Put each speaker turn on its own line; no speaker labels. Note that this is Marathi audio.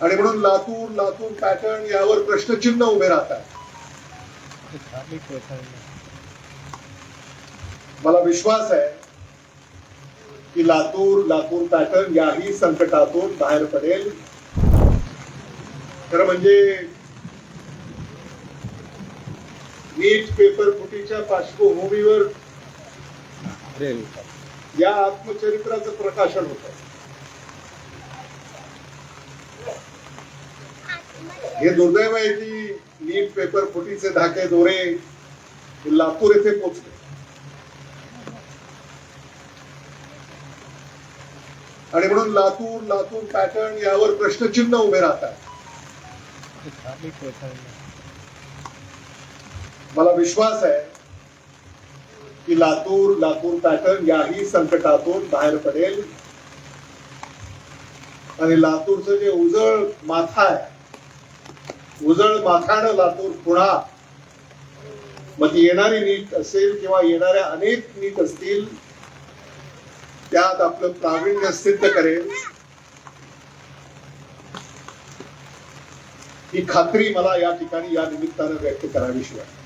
आणि म्हणून लातूर पॅटर्न यावर प्रश्नचिन्ह उभे राहतात. मला विश्वास आहे की लातूर पॅटर्न याही संकटातून बाहेर पडेल. खरं म्हणजे नीट पेपर फुटीच्या पार्श्वभूमीवर या आत्मचरित्राचं प्रकाशन होतं. हे दुर्दैव आहे की नीट पेपर फुटीचे धाके दोरे लातूर येथे पोचले आणि म्हणून लातूर पॅटर्न यावर प्रश्नचिन्ह उभे राहतात. मला विश्वास आहे की लातूर पॅटर्न याही संकटातून बाहेर पडेल आणि लातूरचं जे उजळ माथा आहे, उजळ माथानं लातूर पुन्हा मग ती येणारी नीट असेल किंवा येणाऱ्या अनेक नीट असतील त्यात आपलं प्रावीण्य सिद्ध करेल ही खात्री मला या ठिकाणी या निमित्तानं व्यक्त करावीशी वाटते.